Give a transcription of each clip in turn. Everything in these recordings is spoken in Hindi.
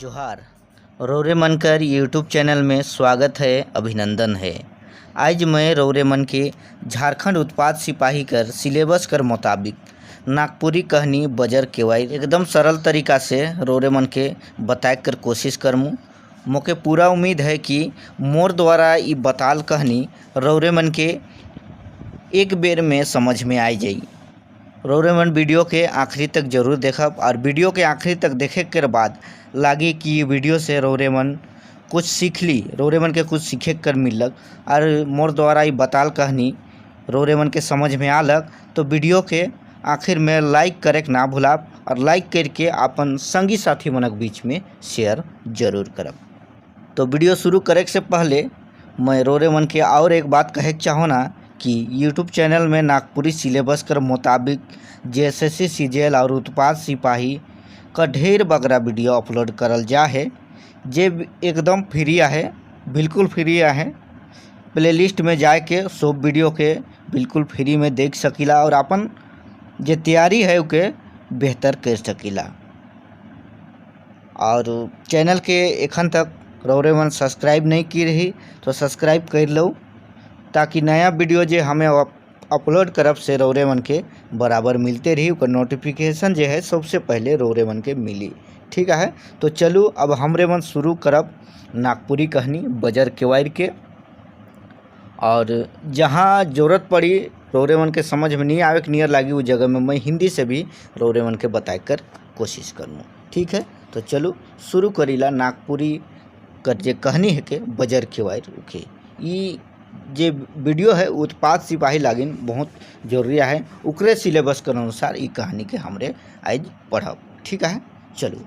जोहार। रौरे मन कर यूट्यूब चैनल में स्वागत है, अभिनंदन है। आज मैं रौरे मन के झारखंड उत्पाद सिपाही कर सिलेबस कर मुताबिक नागपुरी कहानी बजर केवाई एकदम सरल तरीका से रौरे मन के बताए कर कोशिश करमू। मोके पूरा उम्मीद है कि मोर द्वारा ये बताल कहानी रौरे मन के एक बेर में समझ में आ जाई। रौरे मन वीडियो के आखिरी तक जरूर देखब और वीडियो के आखिरी तक देखे के बाद लागे कि ये वीडियो से रौरे मन कुछ सीख ली, रौरे मन के कुछ सीखे कर मिलक और मोर द्वारा ये बताल कहानी रौरे मन के समझ में आलक तो वीडियो के आखिर में लाइक करे ना भूलाब और लाइक करके अपन संगी साथी मनक बीच में शेयर जरूर करब। तो वीडियो शुरू करे से पहले मैं रौरे मन के और एक बात कहे चाहो ना कि यूट्यूब चैनल में नागपुरी सिलेबस कर मुताबिक जेएसएससी सीजीएल और उत्पाद सिपाही का ढेर बगरा वीडियो अपलोड करल जा है, जे एकदम फ्री है, बिल्कुल फ्री है। प्लेलिस्ट में जाए के सब वीडियो के बिल्कुल फ्री में देख सकीला और अपन जे तैयारी है उके बेहतर कर सकीला। और चैनल के एखन तक रौरे मन सब्सक्राइब नहीं की रही तो सब्सक्राइब कर लो, ताकि नया वीडियो जे हमें अपलोड करब से रौरे मन के बराबर मिलते रही, उसका नोटिफिकेशन जो है सबसे पहले रौरे मन के मिली। ठीक है, तो चलू अब हमरे मन शुरू करब नागपुरी कहानी बजर केवायर के। और जहाँ ज़रूरत पड़ी रौरे मन के समझ में नहीं आवे के नियर लागी उस जगह में मैं हिंदी से भी रौरे मन के बताए कर कोशिश करूँ। ठीक है, तो चलू शुरू करीला नागपुरी कर जे कहानी है के बजर केवायर के। ई जे वीडियो है उत्पाद सिपाही लागिन बहुत जरूरी है, उकरे सिलेबस के अनुसार ये कहानी के हमरे आज पढ़ब। ठीक है, चलो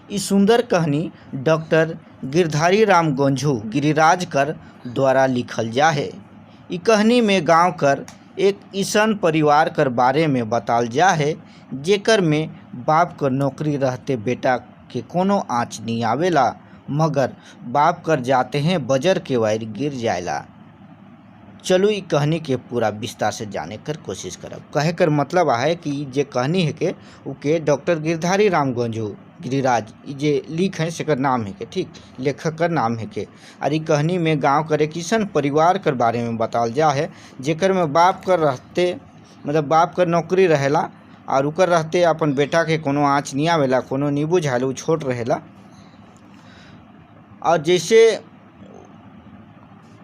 ये सुंदर कहानी डॉक्टर गिरधारी राम गंझू गिरिराज कर द्वारा लिखल जा है। ये कहानी में गांव कर एक ईसन परिवार कर बारे में बताल जा है, जेकर में बाप कर नौकरी रहते बेटा के कोनो आँच नहीं आवेला, मगर बाप कर जाते हैं बजर केवायर गिर जाएला। चलो ये कहानी के पूरा विस्तार से जाने कर कोशिश करब। कहे कर मतलब है कि जे कहानी है के उके डॉक्टर गिरधारी राम गंझू गिरिराज जे लिख है सेकर नाम है के, ठीक, लेखक का नाम है के। और ये कहानी में गांव कर एक किसान परिवार कर बारे में बताल जा है, जेकर में बाप कर रहते मतलब बाप कर नौकरी रहेला और उकर रहते अपन बेटा के कोनो आँच नहीं आवेला, कोनो नहीं बुझाला, वो छोट रहेला। और जैसे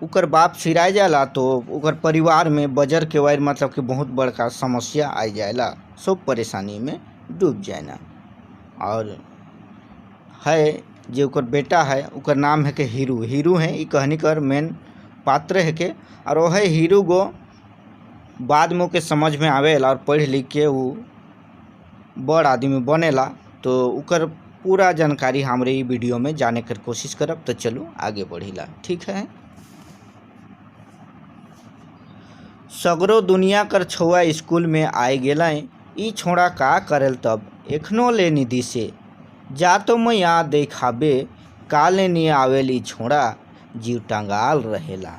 उकर बाप सिराय जाला तो उकर परिवार में बजर केवायर मतलब कि बहुत बड़का समस्या आ जाएला, सब परेशानी में डूब जाएना। और है जो उकर बेटा है उकर नाम है के हीरू। हीरू है ये कहानी कर मेन पात्र है के। और वह हीरू गो बाद में के समझ में आवेला और पढ़ लिख के वो बड़ आदमी बनेला, तो उकर पूरा जानकारी हमरे ये वीडियो में जाने कर कोशिश करब। तो चलो आगे बढ़ीला। ठीक है, सगरो दुनिया कर छुआ स्कूल में आए गेलें, ई छोड़ा का करल तब एखनो ले निधि से जा तो मैं यहाँ देखाबे का ले नहीं आवेली छोड़ा जीव टंगाल रहेला।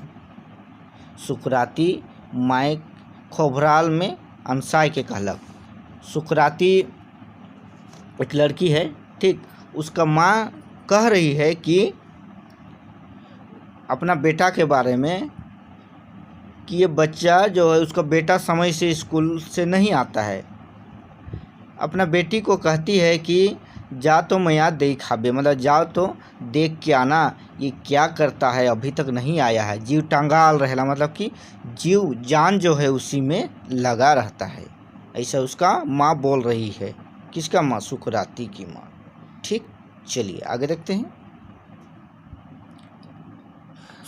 सुकराती माय खोभराल में अनसाय के कहलक। सुकराती एक लड़की है, ठीक, उसका माँ कह रही है कि अपना बेटा के बारे में कि ये बच्चा जो है उसका बेटा समय से स्कूल से नहीं आता है। अपना बेटी को कहती है कि जा तो मैं यहाँ देखाबे मतलब जाओ तो देख के आना ये क्या करता है, अभी तक नहीं आया है। जीव टंगाल रहेला मतलब कि जीव जान जो है उसी में लगा रहता है, ऐसा उसका माँ बोल रही है। किसका माँ? सुकराती की माँ। ठीक, चलिए आगे देखते हैं।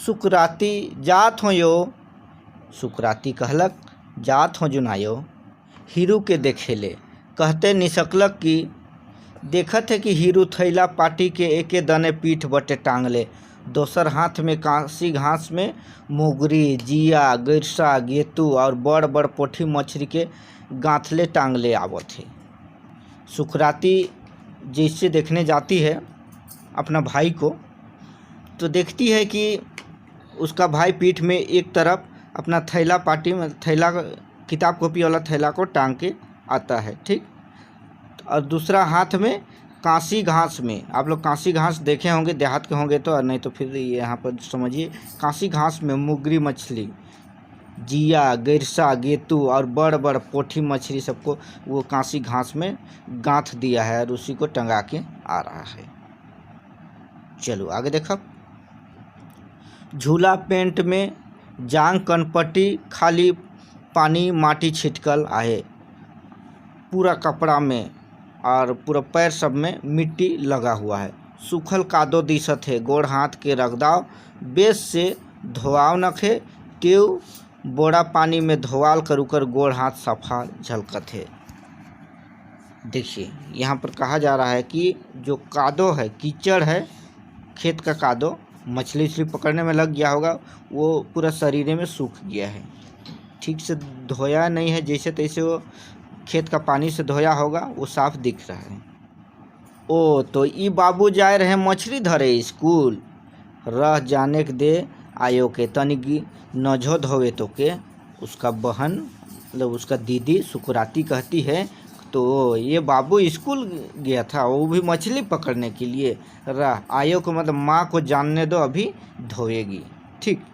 सुकराती जात हो यो, सुकराती कहलक जात हो जुनायो। हीरू के देखेले कहते निसकलक कि देखत है कि हीरू थैला पाटी के एके दने पीठ बटे टांगले, दोसर हाथ में कांसी घास में मुगरी जिया गिरसा गेतू और बड़ बड़ पोठी मछली के गांथले टांगले आवत है। सुकराती जैसे देखने जाती है अपना भाई को तो देखती है कि उसका भाई पीठ में एक तरफ अपना थैला पाटी में थैला किताब कॉपी वाला थैला को टांग के आता है, ठीक, और दूसरा हाथ में कांसी घास में, आप लोग कांसी घास देखे होंगे, देहात के होंगे तो, और नहीं तो फिर यहाँ पर समझिए कांसी घास में मुगरी मछली, जिया, गिरसा, गेतू और बड़ बड़ पोठी मछली सबको वो कांसी घास में गांथ दिया है और उसी को टंगा के आ रहा है। चलो आगे देखो। झूला पेंट में जांग कनपट्टी खाली पानी माटी छिटकल आहे, पूरा कपड़ा में और पूरा पैर सब में मिट्टी लगा हुआ है। सूखल कादो दिसत है, गोड़ हाथ के रगदाव बेस से धोआव नखे, तेव बोड़ा पानी में धोवाल कर उकर गोड़ हाथ सफा झलकत है। देखिए यहाँ पर कहा जा रहा है कि जो कादो है, कीचड़ है, खेत का कादो मछली उछली पकड़ने में लग गया होगा, वो पूरा शरीर में सूख गया है, ठीक से धोया नहीं है, जैसे तैसे वो खेत का पानी से धोया होगा, वो साफ दिख रहा है। ओ तो ई बाबू जाए रहे मछली धरे स्कूल, रह जाने के दे आयो के तनिक नजो धोवे तो के। उसका बहन मतलब उसका दीदी सुकुराती कहती है तो ये बाबू स्कूल गया था, वो भी मछली पकड़ने के लिए, रह आयो को मतलब माँ को जानने दो, अभी धोएगी, ठीक।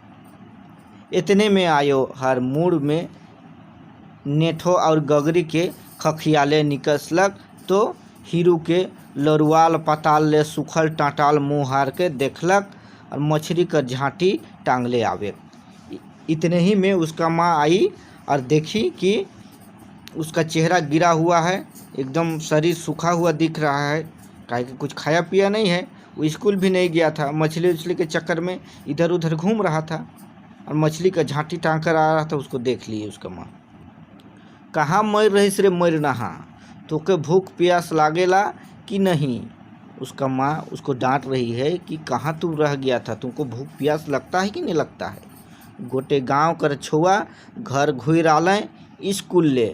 इतने में आयो हर मूड में नेठो और गगरी के खखियाले निकसलक, तो हीरू के लरुआल पताल ले सुखल टाटाल मुँह हार के देखलक और मछली का झांटी टांगले आवे। इतने ही में उसका माँ आई और देखी कि उसका चेहरा गिरा हुआ है, एकदम शरीर सूखा हुआ दिख रहा है, काहे कि कुछ खाया पिया नहीं है, वो स्कूल भी नहीं गया था, मछली उछली के चक्कर में इधर उधर घूम रहा था और मछली का झांटी टांग कर आ रहा था। उसको देख लिए उसका माँ, कहाँ मर रहीस रे मर नहा, तोके भूख प्यास लागेला कि नहीं। उसका माँ उसको डांट रही है कि कहाँ तू रह गया था, तुमको भूख प्यास लगता है कि नहीं लगता है। गोटे गांव कर छुआ घर घुर आलें स्कूल ले,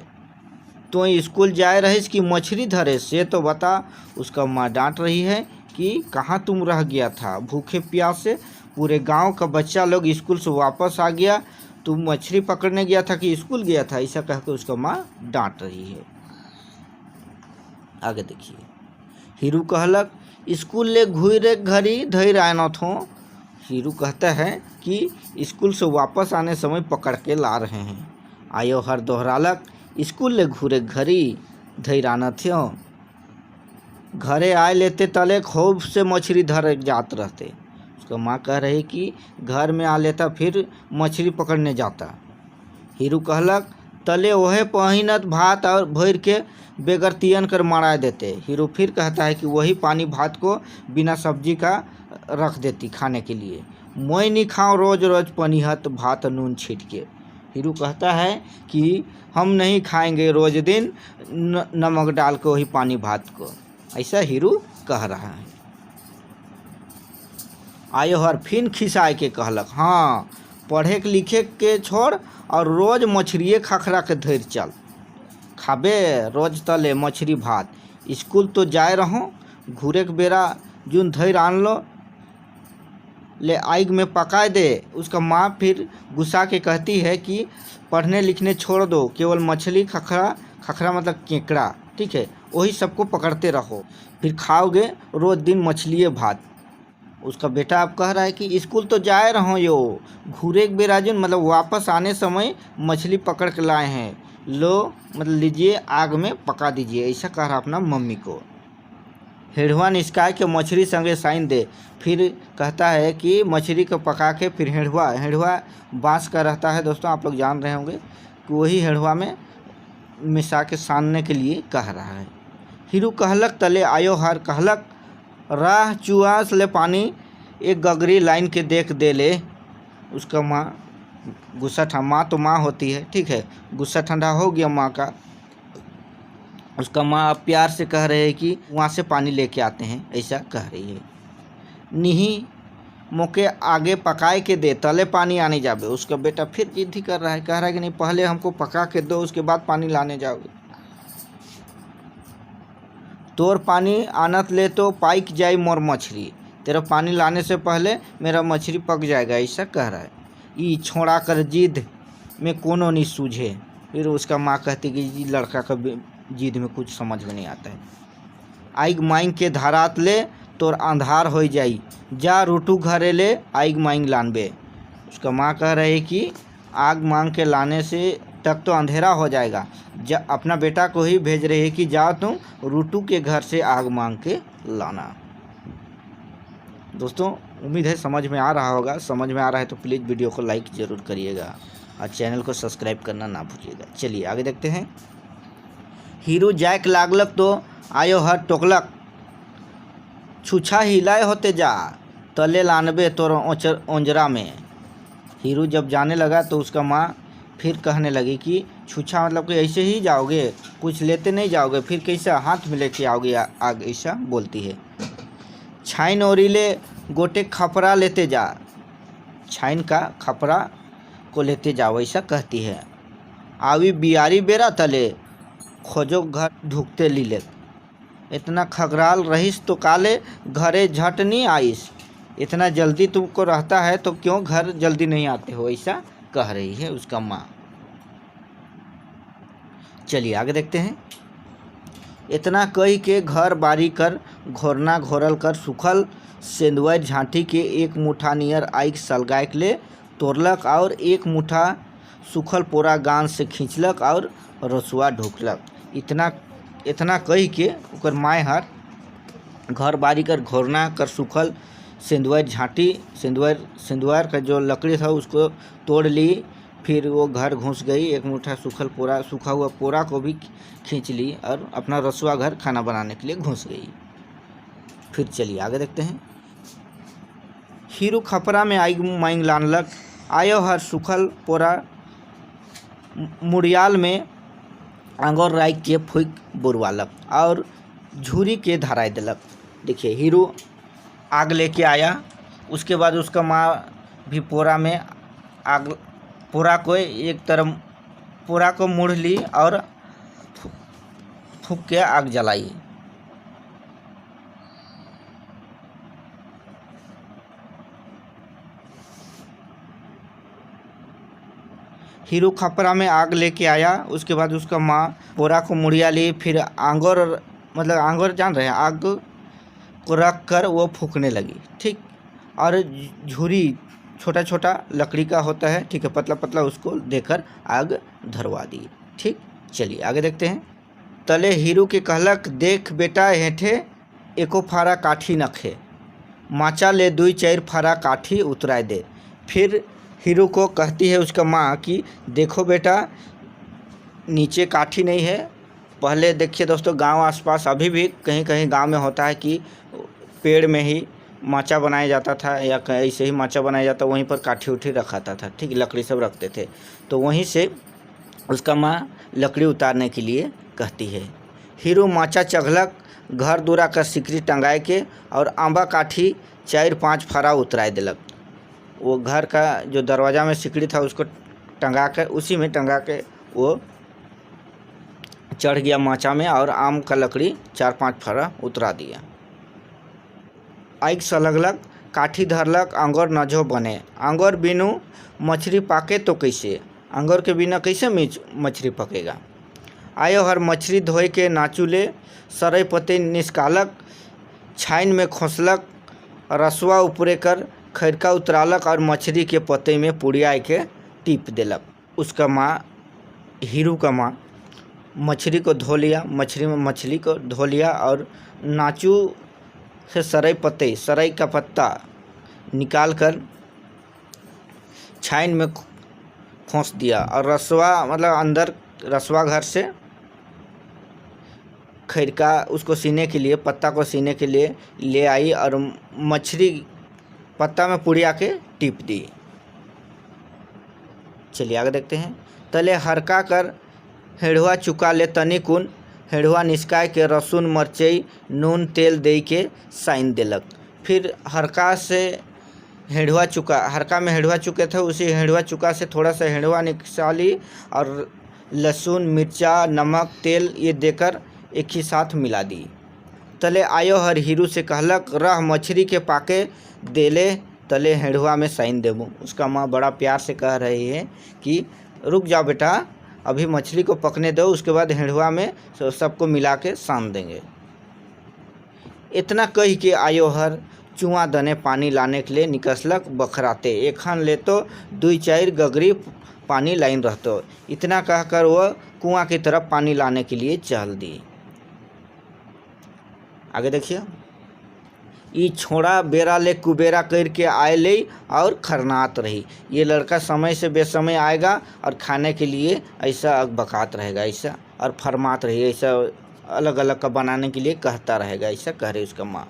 तो स्कूल जाए रहीस कि मछली धरे से तो बता। उसका माँ डांट रही है कि कहाँ तुम रह गया था भूखे प्यास से, पूरे गांव का बच्चा लोग स्कूल से वापस आ गया, तुम मछली पकड़ने गया था कि स्कूल गया था, ऐसा कहकर उसका माँ डांट रही है। आगे देखिए। हीरू कहलक स्कूल ले घुरे घड़ी धैर आना थो। हीरू कहता है कि स्कूल से वापस आने समय पकड़ के ला रहे हैं। आयो हर दोहरालक स्कूल ले घुरे घड़ी धैर आना थे, घरे आए लेते तले खूब से मछली धर जात रहते। उसका माँ कह रही कि घर में आ लेता फिर मछली पकड़ने जाता। हीरू कहलक तले ओहे पहिनत भात और भर के बेगर तियन कर मरा देते। हीरू फिर कहता है कि वही पानी भात को बिना सब्जी का रख देती खाने के लिए। मैं नहीं खाऊं रोज रोज पनीहत भात नून छीट के। हीरू कहता है कि हम नहीं खाएंगे रोज दिन नमक डाल के वही पानी भात को, ऐसा हीरू कह रहा है। आयो हर फिन खिसाए के कहलक हाँ पढ़े के लिखे के छोड़ और रोज मछलिए खखरा के धैर चल, खाबे रोज तले मछली भात। स्कूल तो जाए रहो, घूरे के बेरा जून धैर आन लो ले आग में पकाए दे। उसका माँ फिर गुस्सा के कहती है कि पढ़ने लिखने छोड़ दो, केवल मछली खखरा, खखरा मतलब केकड़ा, ठीक है, वही सबको पकड़ते रहो, फिर खाओगे रोज दिन मछलिए भात। उसका बेटा अब कह रहा है कि स्कूल तो जाए रहो यो, घूरे के बेराजुन मतलब वापस आने समय मछली पकड़ के लाए हैं, लो मतलब लीजिए आग में पका दीजिए, ऐसा कह रहा अपना मम्मी को। हेड़ुआ निस्काय के मछली संगे साइन दे। फिर कहता है कि मछली को पका के फिर हेड़ुआ बांस का रहता है दोस्तों, आप लोग जान रहे होंगे कि वही हेड़ुआ में मिसा के सानने के लिए कह रहा है। हीरू कहलक तले आयो हर कहलक राह चुआस ले पानी एक गगरी लाइन के देख दे ले। उसका माँ गुस्सा माँ तो माँ होती है, ठीक है, गुस्सा ठंडा हो गया माँ का। उसका माँ अब प्यार से कह रहे हैं कि वहाँ से पानी लेके आते हैं, ऐसा कह रही है। नहीं मोके आगे पकाए के दे तले पानी आने जावे। उसका बेटा फिर जिद ही कर रहा है, कह रहा है कि नहीं पहले हमको पका के दो उसके बाद पानी लाने जाओगे। तोर पानी आनत ले तो पाइक जाई मोर मछली, तेरा पानी लाने से पहले मेरा मछली पक जाएगा, ऐसा कह रहा है। ई छोड़ा कर जिद में कोनो नहीं सूझे। फिर उसका माँ कहती कि लड़का का जिद में कुछ समझ में नहीं आता है। आइग मांग के धारात ले तोर अंधार हो जाई, जा रूटू घरे ले आइग मांग लानबे। उसका माँ कह रही कि आग मांग के लाने से तक तो अंधेरा हो जाएगा, अपना बेटा को ही भेज रही है कि जाओ तुम रूटू के घर से आग मांग के लाना। दोस्तों उम्मीद है समझ में आ रहा होगा। समझ में आ रहा है तो प्लीज़ वीडियो को लाइक ज़रूर करिएगा और चैनल को सब्सक्राइब करना ना भूलिएगा। चलिए आगे देखते हैं। हीरू जायक लागलक तो आयो हर टोकलक, छुछा हिलाए होते जा, तले लानबे तोर ओंजरा में। हीरू जब जाने लगा तो उसका माँ फिर कहने लगी कि छुछा मतलब कि ऐसे ही जाओगे, कुछ लेते नहीं जाओगे, फिर कैसा हाथ में लेके आओगे आग, ऐसा बोलती है। छाइन ओरीले गोटे खपरा लेते जा, छाइन का खपरा को लेते जाओ ऐसा कहती है। आवी बियारी बेरा तले खोजो घर ढुकते लीले, इतना खगराल रहीस तो काले घरे झट नहीं आईस, इतना जल्दी तुमको रहता है तो क्यों घर जल्दी नहीं आते हो, ऐसा कह रही है उसका माँ। चलिए आगे देखते हैं। इतना कही के घर बारी कर घोरना घोरल कर सुखल सेंदुआ झांटी के एक मुठा नियर आइक सलगायक ले तोड़लक और एक मुठा सुखल पोरा गान से खींचलक और रसुआ ढोकलक। इतना कही के ओकर माय हर घर बारी कर घोरना कर सुखल सेंदुआ झांटी सेंदुआ का जो लकड़ी था उसको तोड़ ली, फिर वो घर घुस गई, एक मुठ्ठा सूखा हुआ पोरा को भी खींच ली और अपना रसुआ घर खाना बनाने के लिए घुस गई। फिर चलिए आगे देखते हैं। हीरू खपरा में आइग मांग लानलक, आयो हर सुखल पोरा मुड़ियाल में आंगोर राइक के फूक बुरवालक और झूरी के धराई दिलक। देखिए हीरू आग लेके आया, उसके बाद उसका माँ भी पोरा को एक तरफ पोरा को मुड़ ली और फूंक के आग जलाई। हीरू खपरा में आग लेके आया, उसके बाद उसका माँ पोरा को मुड़िया ली, फिर आंगोर जान रहे हैं, आग को रख कर वो फूकने लगी। ठीक, और झुरी छोटा छोटा लकड़ी का होता है, ठीक है, पतला पतला, उसको देकर आग धरवा दी। ठीक, चलिए आगे देखते हैं। तले हीरू के कहलक, देख बेटा हेठे एको फारा काठी नखे, माचा ले 2-4 फारा काठी उतराए दे। फिर हीरू को कहती है उसका माँ कि देखो बेटा नीचे काठी नहीं है। पहले देखिए दोस्तों गांव आसपास अभी भी कहीं कहीं गांव में होता है कि पेड़ में ही माचा बनाया जाता था या ऐसे ही माचा बनाया जाता, वहीं पर काठी उठी रखाता था। ठीक, लकड़ी सब रखते थे, तो वहीं से उसका माँ लकड़ी उतारने के लिए कहती है। हीरू माचा चघलक, घर दूरा कर सिकरी टंगाए के और आंबा काठी 4-5 फारा उतराए दिलक। वो घर का जो दरवाज़ा में सिकड़ी था उसको टंगा कर, उसी में टंगा के वो चढ़ गया माचा में और आम का लकड़ी 4-5 फारा उतरा दिया। आइक सलगलक, काठी धरलक, अंगोर नजो बने, अंगोर बिनु मछली पाके तो कैसे, अंगोर के बिना कैसे मछली पकेगा। आयो हर मछली धोए के नाचू ले, सरई पते निष्कालक, छाइन में खोसलक, रसुआ ऊपरे कर खैरका उतरालक और मछली के पते में पुड़िया के टीप दिलक। उसका माँ हीरू का माँ मछली को धो लिया, मछली को धो लिया और नाचू से सरई का पत्ता निकाल कर छाइन में खोस दिया और रसवा अंदर रसवा घर से खैरका उसको सीने के लिए, पत्ता को सीने के लिए ले आई और मछली पत्ता में पुड़िया के टीप दी। चलिए आगे देखते हैं। तले हरका कर हेड़ुआ चुका ले तनी कुन, हेड़ुआ निस्काय के रसून मरचई नून तेल दे के साइन दिलक। फिर हरका में हेड़ुआ चुके थे, उसी हेड़ुआ चुका से थोड़ा सा हेड़ुआ निकाली और लहसुन मिर्चा नमक तेल ये देकर एक ही साथ मिला दी। तले आयो हर हीरू से कहलक, रह मछली के पाके देले तले हेड़ुआ में साइन देबू। उसका माँ बड़ा प्यार से कह रही है कि रुक जाओ बेटा, अभी मछली को पकने दो, उसके बाद हेड़ुआ में सबको मिला के सान देंगे। इतना कह के आयो हर चुआ दने पानी लाने के लिए निकसलक बखराते। एखन ले तो 2-4 गगरी पानी लाइन रहतो। इतना कहकर वह कुआं की तरफ पानी लाने के लिए चल दी। आगे देखिए, ई छोड़ा बेरा ले कुबेरा करके आए ले और खरनात रही। ये लड़का समय से बेसमय आएगा और खाने के लिए ऐसा अकबकात रहेगा, ऐसा और फरमात रही, ऐसा अलग अलग का बनाने के लिए कहता रहेगा, ऐसा कह रही उसका माँ।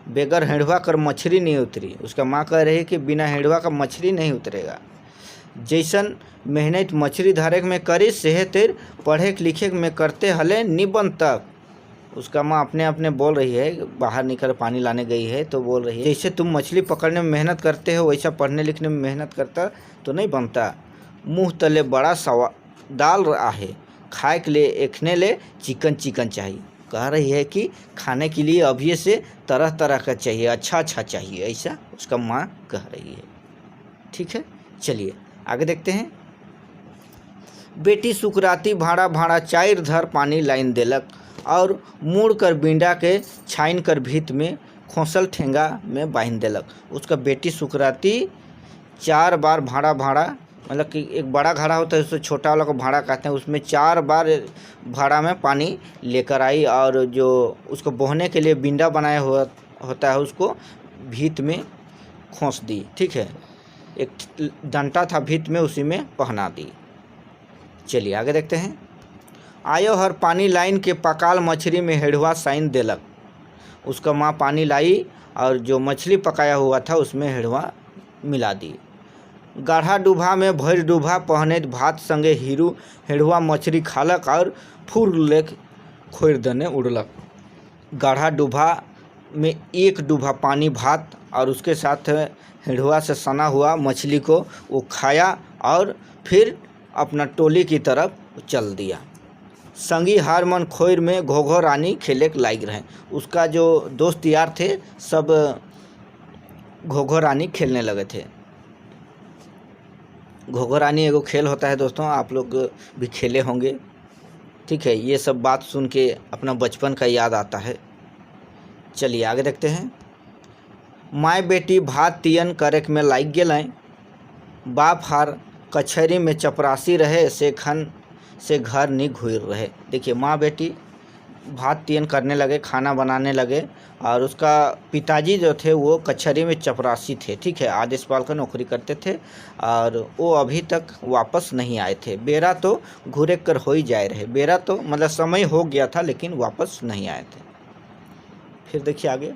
बेगर हेड़वा कर मछली नहीं उतरी। उसका माँ कह रही कि बिना हेड़वा का मछली नहीं उतरेगा। जैसन मेहनत मछली धारे में करी सेह तेर पढ़े लिखे में करते हले निबन तक। उसका माँ अपने अपने बोल रही है, बाहर निकल पानी लाने गई है तो बोल रही है जैसे तुम मछली पकड़ने में मेहनत करते हो वैसा पढ़ने लिखने में मेहनत करता तो नहीं बनता। मुँह तले बड़ा सवा डाल रहा है, खाए के लिए एखने ले चिकन चिकन चाहिए। कह रही है कि खाने के लिए अभी से तरह तरह का चाहिए, अच्छा अच्छा चाहिए, ऐसा उसका माँ कह रही है। ठीक है, चलिए आगे देखते हैं। बेटी सुकराती भाड़ा भाड़ा 4 धर पानी लाइन देलक और मुड़ कर बिंडा के छाइन कर भीत में खोसल ठेंगा में बांध देलक। उसका बेटी सुकराती 4 बार भाड़ा भाड़ा, मतलब कि एक बड़ा घड़ा होता है उससे छोटा वाला को भाड़ा कहते हैं, उसमें 4 बार भाड़ा में पानी लेकर आई और जो उसको बोहने के लिए बिंडा बनाया हुआ होता है उसको भीत में खोस दी। ठीक है, एक डंटा था भीत में, उसी में पहना दी। चलिए आगे देखते हैं। आयो हर पानी लाइन के पकाल मछली में हेड़वा साइन देलक। उसका माँ पानी लाई और जो मछली पकाया हुआ था उसमें हेड़वा मिला दी। गाढ़ा डूभा में भर डूभा पहने भात संगे हीरू हेड़वा मछली खालक और फुर लेक खोर दने उड़लक। गाढ़ा डूभा में 1 डूभा पानी भात और उसके साथ हेड़वा से सना हुआ मछली को वो खाया और फिर अपना टोली की तरफ चल दिया। संगी हार मन खोर में घोघो रानी खेले लायक रहे। उसका जो दोस्त यार थे सब घोघो रानी खेलने लगे थे। घोघो रानी एगो खेल होता है दोस्तों, आप लोग भी खेले होंगे। ठीक है, ये सब बात सुन के अपना बचपन का याद आता है। चलिए आगे देखते हैं। माय बेटी भात तियन करे में लाइक गेलें। बाप हार कचहरी में चपरासी रहे से खन से घर नहीं घूर रहे। देखिए, माँ बेटी भात तियन करने लगे, खाना बनाने लगे और उसका पिताजी जो थे वो कचहरी में चपरासी थे। ठीक है, आदेशपाल का नौकरी करते थे और वो अभी तक वापस नहीं आए थे। बेरा तो घूरे कर हो ही जाए रहे, बेरा तो मतलब समय हो गया था लेकिन वापस नहीं आए थे। फिर देखिए आगे।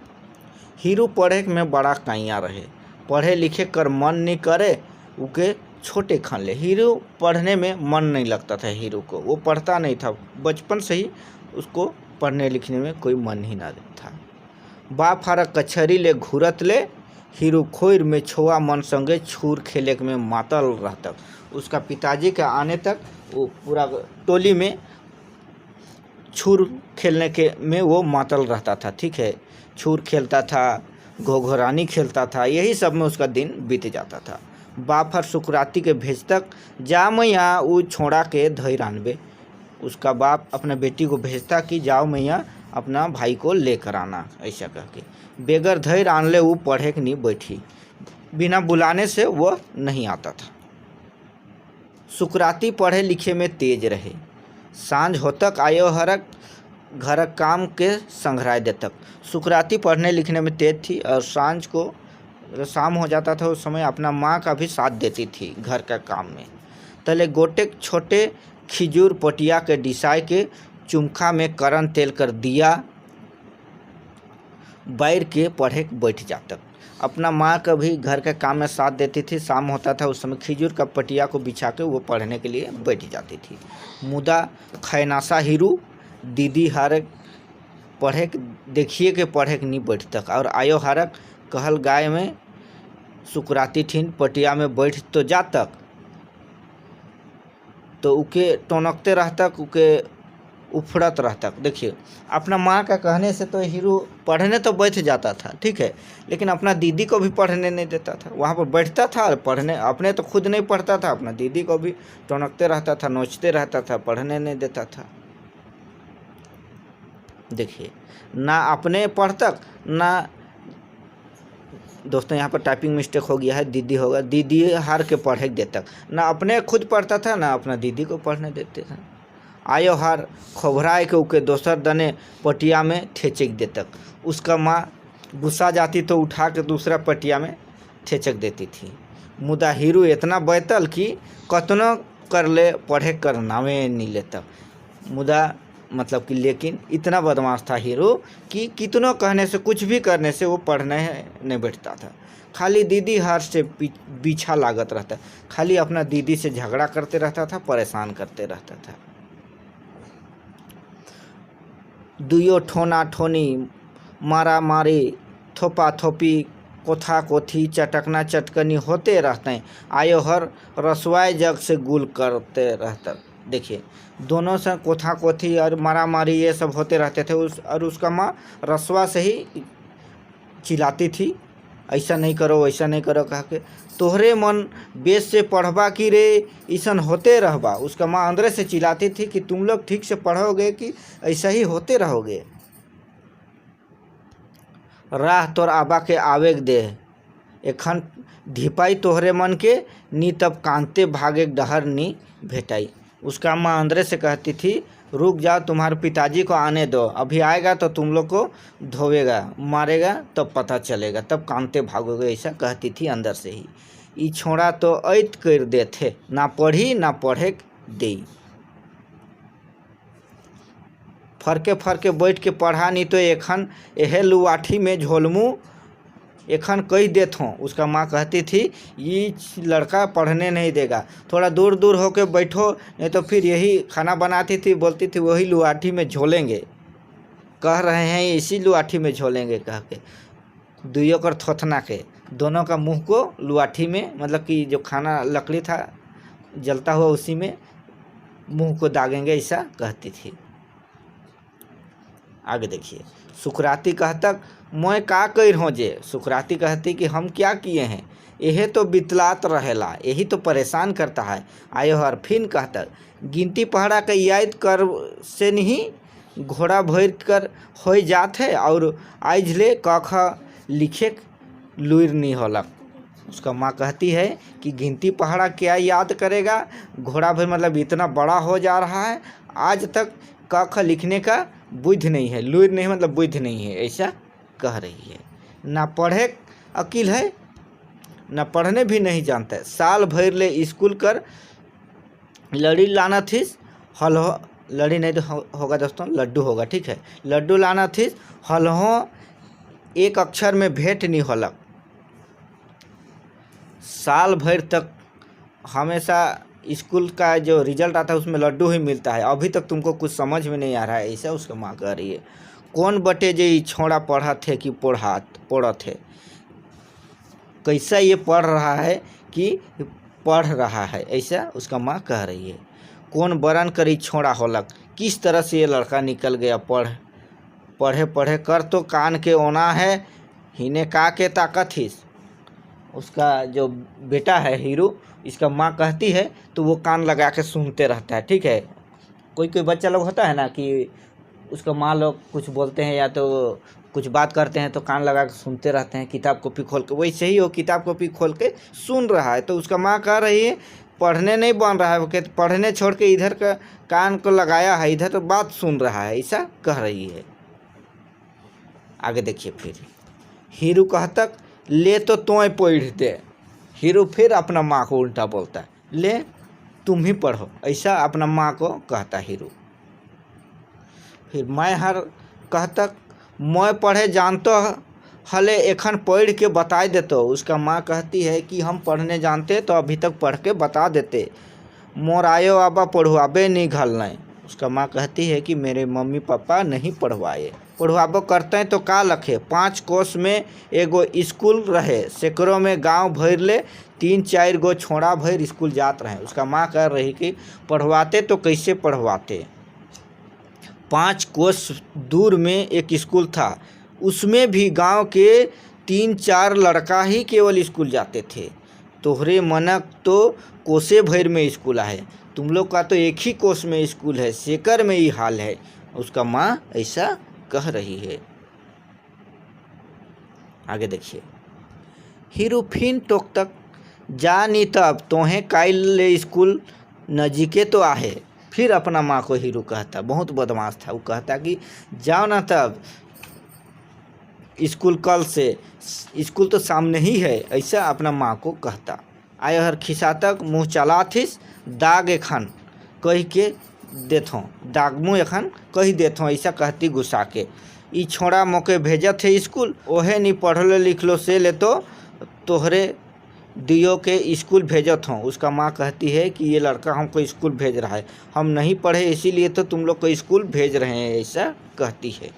हीरू पढ़े में बड़ा काइया रहे, पढ़े लिखे कर मन नहीं करे उके छोटे खान ले। हीरू पढ़ने में मन नहीं लगता था हीरू को, वो पढ़ता नहीं था, बचपन से ही उसको पढ़ने लिखने में कोई मन ही ना था। बाप हारा कचहरी ले घूरत ले हीरू खोर में छोआ मन संगे छूर खेले में मातल रहता। उसका पिताजी के आने तक वो पूरा टोली में छूर खेलने के में वो मातल रहता था। ठीक है, छूर खेलता था, घोघरानी खेलता था, यही सब में उसका दिन बीत जाता था। बाप हर सुकराती के भेजतक जा मैया वो छोड़ा के धैर आनबे। उसका बाप अपना बेटी को भेजता कि जाओ मैया अपना भाई को लेकर आना, ऐसा कह के। बेगर धैर आन ले वो पढ़े के नहीं बैठी, बिना बुलाने से वह नहीं आता था। सुकराती पढ़े लिखे में तेज रहे, सांझ होतक आयो हरक घर काम के संघराय देतक। सुकराती पढ़ने लिखने में तेज थी और सांझ को शाम हो जाता था उस समय अपना माँ का भी साथ देती थी घर का काम में। तले गोटे छोटे खिजूर पटिया के डिसाई के चुमखा में करन तेल कर दिया बैर के पढ़े बैठ जातक। अपना माँ का भी घर के काम में साथ देती थी। शाम होता था उस समय खिजूर का पटिया को बिछा के वो पढ़ने के लिए बैठ जाती थी। मुदा खैनासा हीरू दीदी हारक पढ़े देखिए के पढ़े नहीं बैठ तक और आयो हारक कहल गाय में सुकराती ठीन पटिया में बैठ तो जातक तो उके टोनकते रहतक, उके उफड़त रहतक। देखिए, अपना माँ का कहने से तो हीरू पढ़ने तो बैठ जाता था, ठीक है, लेकिन अपना दीदी को भी पढ़ने नहीं देता था। वहाँ पर बैठता था और पढ़ने, अपने तो खुद नहीं पढ़ता था, अपना दीदी को भी टोनकते रहता था, नोचते रहता था, पढ़ने नहीं देता था। देखिए, ना अपने पढ़तक ना, दोस्तों यहाँ पर टाइपिंग मिस्टेक हो गया है, दीदी होगा, दीदी हार के पढ़े देतक, ना अपने खुद पढ़ता था ना अपना दीदी को पढ़ने देते थे। आयो हार खोभराए के उके दोसर दने पटिया में ठेचक देतक, उसका माँ गुस्सा जाती तो उठा के दूसरा पटिया में ठेचक देती थी। मुदा हीरू इतना बैतल कि कतनो कर ले पढ़े कर नामे नहीं लेता। मुदा मतलब कि लेकिन इतना बदमाश था हीरो कि कितनों कहने से, कुछ भी करने से वो पढ़ने नहीं बैठता था। खाली दीदी हार से पीछा लागत रहता, खाली अपना दीदी से झगड़ा करते रहता था, परेशान करते रहता था। दुयो ठोना ठोनी, मारा मारी, थोपा थोपी, कोथा कोथी, चटकना चटकनी होते रहते हैं। आयो हर रसवाए जग से गुल करते रहता। देखिए, दोनों से कोथा कोथी और मारा मारी ये सब होते रहते थे। और उसका माँ रसवा से ही चिल्लाती थी, ऐसा नहीं करो वैसा नहीं करो कह के, तोहरे मन बेस से पढ़बा कि रे ऐसा होते रहबा। उसका माँ अंदर से चिल्लाती थी कि तुम लोग ठीक से पढ़ोगे कि ऐसा ही होते रहोगे। राह तोर आबा के आवेग दे, एखन ढिपाई तोहरे मन के, नी तब कांते भागे डहर नी भेटाई। उसका माँ अंदर से कहती थी, रुक जाओ, तुम्हारे पिताजी को आने दो, अभी आएगा तो तुम लोग को धोवेगा मारेगा तब पता चलेगा, तब कांते भागोगे, ऐसा कहती थी अंदर से ही। ई छोड़ा तो ऐत कर दे थे, ना पढ़ी ना पढ़े दे। फरके फरके बैठ के पढ़ा, नहीं तो एखन एहे लुआठी में झोलमू एखन कह देत हूँ। उसका माँ कहती थी, ये लड़का पढ़ने नहीं देगा, थोड़ा दूर दूर होके बैठो, नहीं तो फिर यही खाना बनाती थी, बोलती थी वही लुआठी में झोलेंगे, कह रहे हैं इसी लुआठी में झोलेंगे कह के। दुइयों कर थोथना के दोनों का मुंह को लुआठी में, मतलब कि जो खाना लकड़ी था जलता हुआ उसी में मुंह को दागेंगे, ऐसा कहती थी। आगे देखिए, सुकराती कहतक, मैं का कर हो जे। सुकराती कहती कि हम क्या किए हैं, यह तो बितलात रहेला, यही तो परेशान करता है। आयो हर फिन कहतक, गिनती पहरा के याद कर से नहीं घोड़ा भर कर हो जात है, और आइजले कख लिखे लुर नहीं होलक। उसका माँ कहती है कि गिनती पहाड़ा क्या याद करेगा, घोड़ा भर मतलब इतना बड़ा हो जा रहा है, आज तक कख लिखने का बुद्धि नहीं है, लुर नहीं मतलब बुद्धि नहीं है, ऐसा कह रही है। ना पढ़े अकील है ना पढ़ने भी नहीं जानता है। साल भर ले स्कूल कर लड़ी लाना थी, हल हो, लड़ी नहीं तो होगा दोस्तों, लड्डू होगा, ठीक है, लड्डू लाना थी, हल हो एक अक्षर में भेंट नहीं होलक। साल भर तक हमेशा स्कूल का जो रिजल्ट आता है उसमें लड्डू ही मिलता है, अभी तक तुमको कुछ समझ में नहीं आ रहा है, ऐसा उसका माँ कह रही है। कौन बटे जे छोड़ा पढ़ा थे कि पढ़ा थे, कैसा ये पढ़ रहा है कि पढ़ रहा है, ऐसा उसका माँ कह रही है। कौन बरन करी छोड़ा होलक, किस तरह से ये लड़का निकल गया पढ़े पढ़े कर तो कान के ओना है, हिने का के ताकत ही। उसका जो बेटा है हीरो, इसका माँ कहती है तो वो कान लगा के सुनते रहता है, ठीक है। कोई कोई बच्चा लोग होता है ना कि उसका माँ लोग कुछ बोलते हैं या तो कुछ बात करते हैं तो कान लगा के सुनते रहते हैं, किताब कॉपी खोल के, वैसे ही वो किताब कॉपी खोल के सुन रहा है। तो उसका माँ कह रही है पढ़ने नहीं बन रहा है, वो कहते पढ़ने छोड़ के इधर का कान को लगाया है, इधर तो बात सुन रहा है, ऐसा कह रही है। आगे देखिए, फिर हीरू कहतक, ले तो तोय पढ़ दे। हीरू फिर अपना माँ को उल्टा बोलता है, ले तुम ही पढ़ो, ऐसा अपना माँ को कहता हीरू। फिर मैं हर कहतक, मैं पढ़े जानतो हले एखन पढ़ के बता देतो। उसका माँ कहती है कि हम पढ़ने जानते तो अभी तक पढ़ के बता देते, मोर आयो आबा पढ़वाबे नहीं घलने। उसका माँ कहती है कि मेरे मम्मी पापा नहीं पढ़वाबो करते हैं तो का लखे, 5 कोस में एगो स्कूल रहे, सैकड़ों में गांव भर ले 3-4 गो छोड़ा भर स्कूल जात रहे। उसका माँ कह रही कि पढ़वाते तो कैसे पढ़वाते, 5 कोस दूर में एक स्कूल था, उसमें भी गांव के 3-4 लड़का ही केवल स्कूल जाते थे। तोहरे मनक तो कोसे भर में स्कूल है, तुम लोग का तो एक ही कोस में स्कूल है, सेकर में ही हाल है। उसका माँ ऐसा कह रही है। आगे देखिए, हीरू फिन टोक तक जा नी तब तोहें काइल ले स्कूल नजीके तो आहे। फिर अपना माँ को हीरू कहता, बहुत बदमाश था, वो कहता कि जाओ ना तब स्कूल, कल से स्कूल तो सामने ही है, ऐसा अपना माँ को कहता। आय हर खिसातक मुँह चला थिस दाग एखन कह के देथों, दाग मुँह एखन कही देथों, ऐसा कहती गुस्सा के। ई छोड़ा मोके भेजत है स्कूल, ओहे नहीं पढ़लो लिखलो से ले तो तोहरे दियो के स्कूल भेजत हूँ। उसका माँ कहती है कि ये लड़का हमको स्कूल भेज रहा है, हम नहीं पढ़े इसीलिए तो तुम लोग को स्कूल भेज रहे हैं, ऐसा कहती है।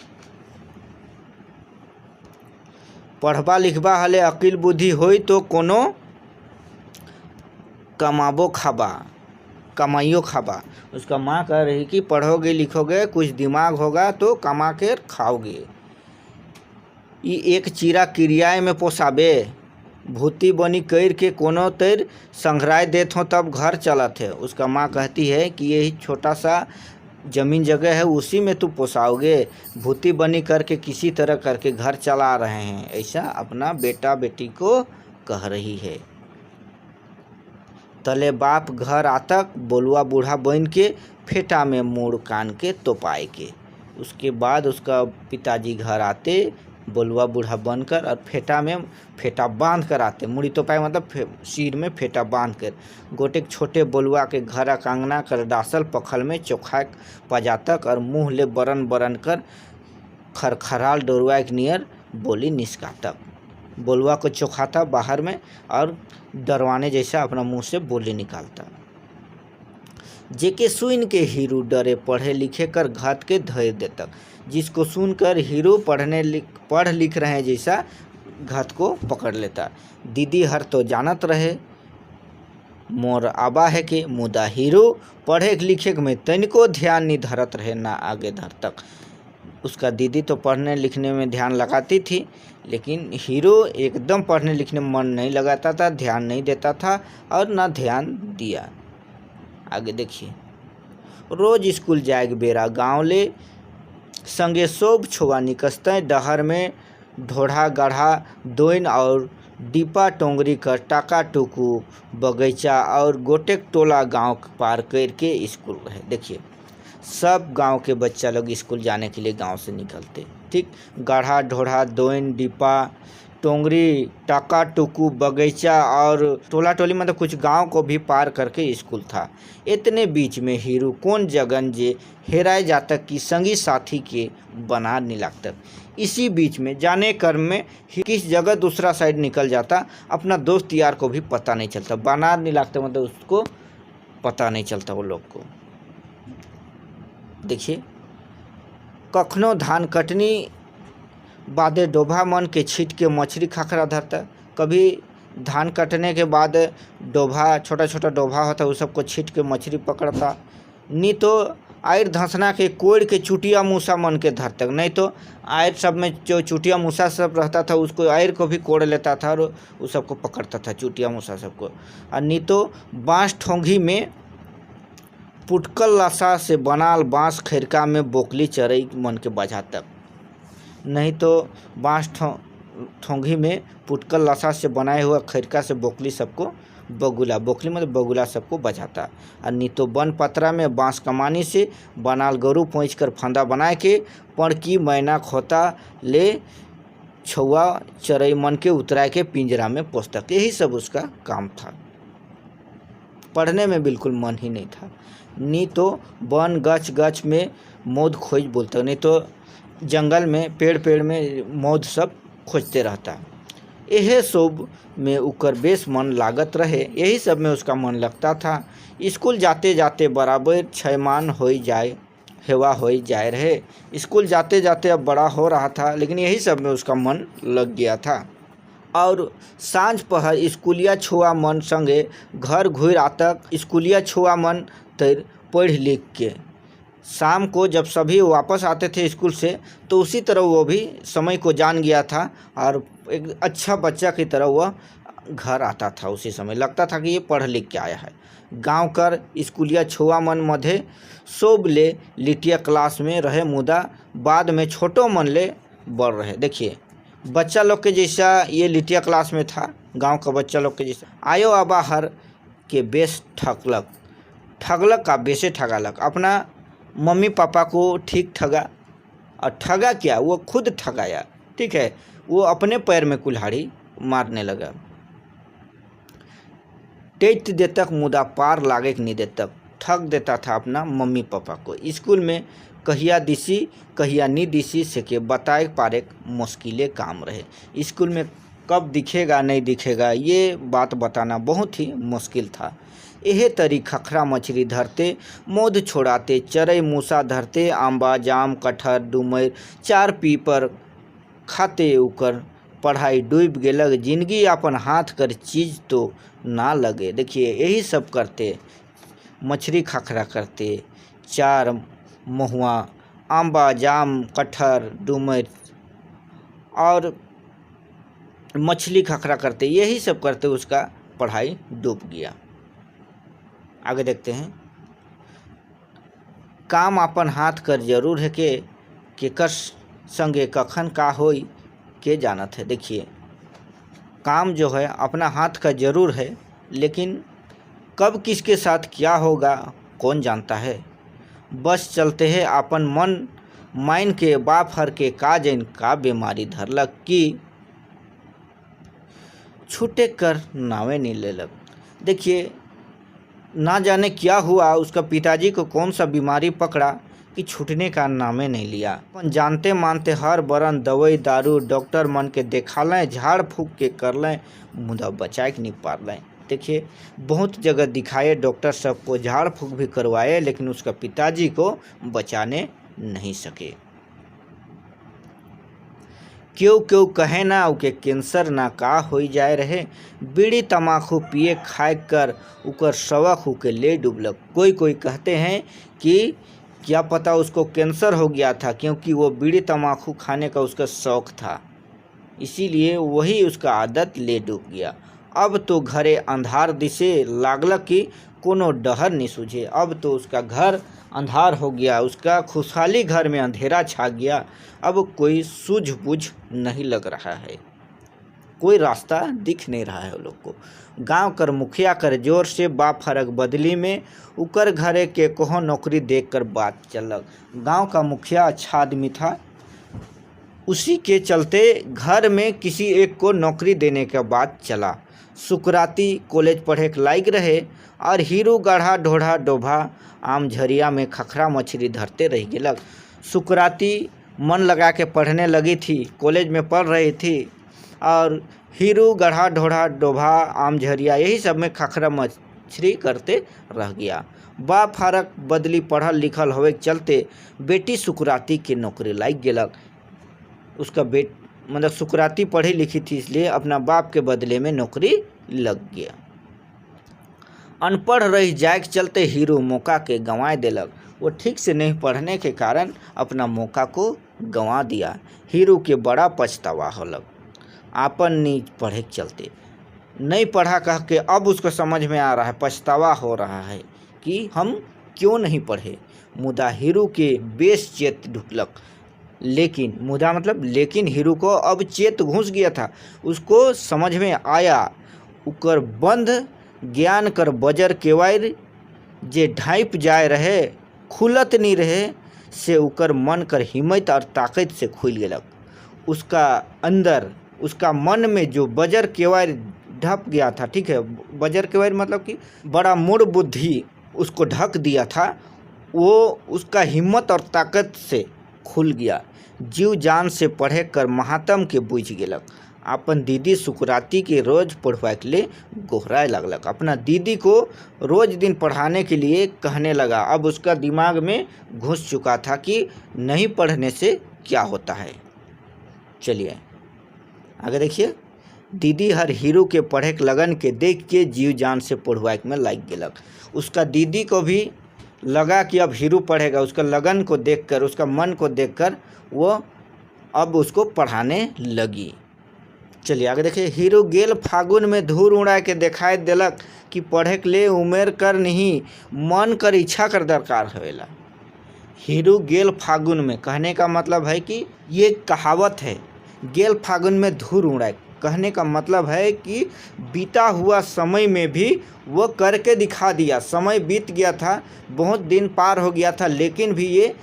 पढ़बा लिखबा हले अकिल बुद्धि होई तो कोनो कमाबो खाबा, कमाइयो खाबा। उसका माँ कह रही कि पढ़ोगे लिखोगे कुछ दिमाग होगा तो कमा के खाओगे। ये एक चीरा क्रियाए में पोसाबे, भूती बनी कर के कोनो तेर संघराय देत हो तब घर चलत है। उसका माँ कहती है कि यही छोटा सा जमीन जगह है उसी में तू पोसाओगे, भूती बनी करके किसी तरह करके घर चला रहे हैं, ऐसा अपना बेटा बेटी को कह रही है। तले बाप घर आतक बोलुआ बूढ़ा बन के फेटा में मुड़ कान के तोपाए के। उसके बाद उसका पिताजी घर आते बोलुआ बूढ़ा बनकर और फेटा में फेटा बांध कर आते। मुड़ी तोपाए मतलब सिर में फेटा बांध कर गोटे छोटे बोलुआ के घर कांगना कर डासल पखल में चोखा पजातक और मुँह ले बरन बरन कर खरखराल डोरुआ एक नियर बोली निस्कातक। बोलुआ को चोखाता बाहर में और डरवाने जैसा अपना मुँह से बोली निकालता। जेके सुन के हीरू डरे पढ़े लिखे कर घात के धैर्य देतक। जिसको सुनकर हीरू पढ़ लिख रहे हैं जैसा घात को पकड़ लेता। दीदी हर तो जानत रहे मोर आबा है कि मुदा हीरू पढ़े लिखे में तनिको ध्यान नहीं धरत रहे ना आगे धर तक। उसका दीदी तो पढ़ने लिखने में ध्यान लगाती थी, लेकिन हीरो एकदम पढ़ने लिखने में मन नहीं लगाता था, ध्यान नहीं देता था और ना ध्यान दिया। आगे देखिए, रोज स्कूल जाएग बेरा गाँव ले संगे सोब छुआ निकसते डहर में ढोढ़ा गाढ़ा दोइन और डिपा टोंगरी कर टाका टुकू बगीचा और गोटेक टोला गांव पार करके स्कूल रहे। देखिए, सब गांव के बच्चा लोग स्कूल जाने के लिए गांव से निकलते, ठीक। गाढ़ा ढोढ़ा दोइन डिपा टोंगरी टाका टुकू बगीचा और टोला टोली मतलब कुछ गांव को भी पार करके स्कूल था। इतने बीच में हीरू कौन जगन जे हेराए जाता कि संगी साथी के बना नहीं लगता। इसी बीच में जाने क्रम में किस जगह दूसरा साइड निकल जाता, अपना दोस्त यार को भी पता नहीं चलता। बनार नहीं लगता मतलब उसको पता नहीं चलता वो लोग को। देखिए, कखनो धान कटनी बादे डोभा मन के छीट के मछली खाखरा धरता। कभी धान कटने के बाद डोभा छोटा छोटा डोभा होता है, उस सबको छीट के मछली पकड़ता। नहीं तो आयर धंसना के कोड़ के चुटिया मूसा मन के धरता। नहीं तो आयर सब में जो चुटिया मूसा सब रहता था उसको आयर को भी कोड़ लेता था और उस सबको पकड़ता था, चुटिया मूसा सबको। और नहीं तो बाँस ठोंगी में पुटकल लाशा से बनाल बाँस खैरका में बोकली चरई मन के बजाता। नहीं तो बाँस ठोंगी में पुटकल लाशा से बनाए हुआ खैरका से बोकली सबको बगुला, बोकली मतलब बगुला सबको बजाता। और नहीं तो वन पतरा में बाँस कमानी से बनाल गरु पोंछ कर फंदा बनाए के पड़की मैना खोता ले छुआ चरई मन के उतराए के पिंजरा में पोसता। यही सब उसका काम था। पढ़ने में बिल्कुल मन ही नहीं था। नहीं तो वन गच गच में मौत खोज बोलता, नहीं तो जंगल में पेड़ में मौत सब खोजते रहता। यह सब में उकर बेस मन लागत रहे, यही सब में उसका मन लगता था। स्कूल जाते जाते बराबर 6 मान हो जाए रहे। स्कूल जाते जाते अब बड़ा हो रहा था, लेकिन यही सब में उसका मन लग गया था। और सांझ पहर स्कूलिया छुआ मन संगे घर घुर आतक स्कूलिया छुआ मन तर पढ़ लिख के शाम को जब सभी वापस आते थे स्कूल से, तो उसी तरह वो भी समय को जान गया था और एक अच्छा बच्चा की तरह वह घर आता था। उसी समय लगता था कि ये पढ़ लिख के आया है। गाँव कर स्कूलिया छुआ मन मध्य सोब ले लिटिया क्लास में रहे, मुदा बाद में छोटो मन ले बढ़ रहे। देखिए बच्चा लोग के जैसा ये लिटिया क्लास में था, गांव का बच्चा लोग के जैसा। आयो आबा हर के बेस ठगलक का बेसे ठगालक, अपना मम्मी पापा को ठीक ठगा, और ठगा क्या, वो खुद ठगाया। ठीक है, वो अपने पैर में कुल्हाड़ी मारने लगा। टेट देतक मुदा पार लागे नहीं देतक, ठग देता था अपना मम्मी पापा को। स्कूल में कहिया दिसी कहिया नहीं दिसी से के बताए पारे मुश्किलें काम रहे। स्कूल में कब दिखेगा नहीं दिखेगा ये बात बताना बहुत ही मुश्किल था। यह तरी खखरा मछली धरते, मोद छोड़ाते, चरई मूसा धरते, आंबा जाम कटहर डुमर चार पीपर खाते उकर पढ़ाई डूब गेलक, जिंदगी अपन हाथ कर चीज़ तो ना लगे। देखिए यही सब करते, मछली खखरा करते, चार महुआ आंबा जाम कटहर डुमर और मछली खखरा करते, यही सब करते, उसका पढ़ाई डूब गया। आगे देखते हैं। काम अपन हाथ कर जरूर है के कर संगे कखन का होई के जानत है। देखिए काम जो है अपना हाथ का जरूर है, लेकिन कब किसके साथ क्या होगा कौन जानता है। बस चलते हैं अपन मन माइन के, बाप हर के का जैन का बीमारी धरलक कि छूटे कर नावे नहीं लेलक। देखिए ना जाने क्या हुआ, उसका पिताजी को कौन सा बीमारी पकड़ा कि छूटने का नामे नहीं लिया। अपन जानते मानते हर बरन दवाई दारू डॉक्टर मन के देखा लें, झाड़ फूक के कर लें, मुदा बचाए के नहीं पार लें। देखिए बहुत जगह दिखाए, डॉक्टर सबको झाड़ फूक भी करवाए, लेकिन उसका पिताजी को बचाने नहीं सके। क्यों क्यों कहे ना उके कैंसर ना का हो जाए रहे, बीड़ी तमाकू पिए खाए कर उकर शवक होके ले डूबलक। कोई कहते हैं कि क्या पता उसको कैंसर हो गया था, क्योंकि वो बीड़ी तमाकू खाने का उसका शौक था, इसीलिए वही उसका आदत ले डूब गया। अब तो घरे अंधार दिसे लागलक कि कोनो डहर नहीं सूझे। अब तो उसका घर अंधार हो गया, उसका खुशहाली घर में अंधेरा छा गया। अब कोई सूझबूझ नहीं लग रहा है, कोई रास्ता दिख नहीं रहा है वो लोग को। गांव कर मुखिया कर जोर से बाप फरक बदली में उकर घरे के कोहो नौकरी देखकर बात चलक। गांव का मुखिया अच्छा आदमी था, उसी के चलते घर में किसी एक को नौकरी देने का बात चला। सुकराती कॉलेज पढ़े के लायक रहे और हीरू गढ़ा ढोढ़ा डोभा आम झरिया में खखरा मछली धरते रह गेलक। सुकराती मन लगा के पढ़ने लगी थी, कॉलेज में पढ़ रही थी, और हीरू गढ़ा ढोढ़ा डोभा आम झरिया यही सब में खखरा मछली करते रह गया। बाप फारक बदली पढ़ल लिखल होवे के चलते बेटी सुकराती के नौकरी लाग गेलक। उसका मतलब सुकराती पढ़ी लिखी थी, इसलिए अपना बाप के बदले में नौकरी लग गया। अनपढ़ रह जाए के चलते हीरू मौका के गंवाए देलक। वो ठीक से नहीं पढ़ने के कारण अपना मौका को गंवा दिया। हीरू के बड़ा पछतावा होलक, आपन नहीं पढ़े के चलते। नहीं पढ़ा कह के अब उसको समझ में आ रहा है, पछतावा हो रहा है कि हम क्यों नहीं पढ़े। मुदा हीरू के बेस चेत ढुकलक, लेकिन हीरू को अब चेत घुस गया था। उसको समझ में आया उकर बंद ज्ञान कर बजर केवायर जे ढाइप जाए रहे, खुलत नहीं रहे, से उकर मन कर हिम्मत और ताकत से खुल गेलक। उसका अंदर उसका मन में जो बजर केवायर ढप गया था, ठीक है, बजर केवायर मतलब कि बड़ा मूढ़ बुद्धि उसको ढक दिया था, वो उसका हिम्मत और ताकत से खुल गया। जीव जान से पढ़े कर महात्म के बुझ गेलक। अपन दीदी सुकराती के रोज पढ़वाए के लिए गोहराए लगलक। अपना दीदी को रोज दिन पढ़ाने के लिए कहने लगा। अब उसका दिमाग में घुस चुका था कि नहीं पढ़ने से क्या होता है। चलिए आगे देखिए। दीदी हर हीरू के पढ़े के लगन के देख के जीव जान से पढ़वाए में लाग गेलक। उसका दीदी को भी लगा कि अब हीरू पढ़ेगा। उसका लगन को देखकर, उसका मन को देखकर वो अब उसको पढ़ाने लगी। चलिए आगे देखिए। हीरू गेल फागुन में धूर उड़ा के दिखाई देलक कि पढ़े के लिए उमेर कर नहीं, मन कर इच्छा कर दरकार हवेला। हीरू गेल फागुन में कहने का मतलब है कि ये कहावत है, गेल फागुन में धूर उड़ाए कहने का मतलब है कि बीता हुआ समय में भी वो करके दिखा दिया। समय बीत गया था, बहुत दिन पार हो गया था, लेकिन भी ये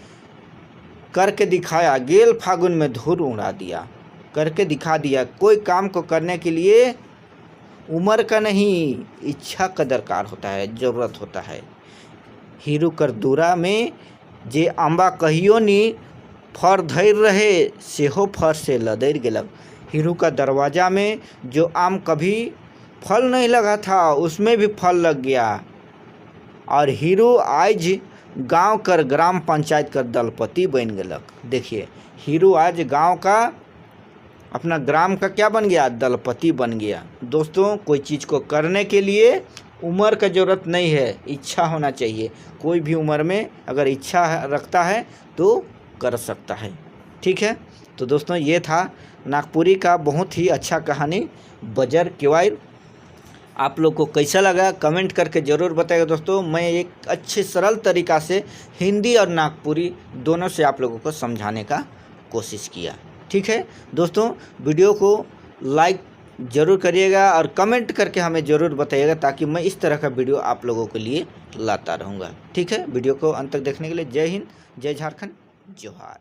करके दिखाया। गेल फागुन में धूर उड़ा दिया, करके दिखा दिया। कोई काम को करने के लिए उम्र का नहीं, इच्छा का दरकार होता है, ज़रूरत होता है। हीरू कर दूरा में जे अम्बा कहियो नी फर धैर रहे, सेहो फर से लदैर गेलक। हीरू का दरवाज़ा में जो आम कभी फल नहीं लगा था, उसमें भी फल लग गया। और हीरू आज गांव कर ग्राम पंचायत कर दलपति बन गेलक। देखिए, हीरू आज गांव का, अपना ग्राम का क्या बन गया, दलपति बन गया। दोस्तों, कोई चीज़ को करने के लिए उम्र का ज़रूरत नहीं है, इच्छा होना चाहिए। कोई भी उम्र में अगर इच्छा रखता है तो कर सकता है। ठीक है, तो दोस्तों ये था नागपुरी का बहुत ही अच्छा कहानी बजर केवायर। आप लोग को कैसा लगा कमेंट करके ज़रूर बताइएगा। दोस्तों, मैं एक अच्छे सरल तरीक़ा से हिंदी और नागपुरी दोनों से आप लोगों को समझाने का कोशिश किया। ठीक है दोस्तों, वीडियो को लाइक ज़रूर करिएगा और कमेंट करके हमें ज़रूर बताइएगा, ताकि मैं इस तरह का वीडियो आप लोगों के लिए लाता रहूँगा। ठीक है, वीडियो को अंत तक देखने के लिए जय हिंद, जय झारखंड, जोहार।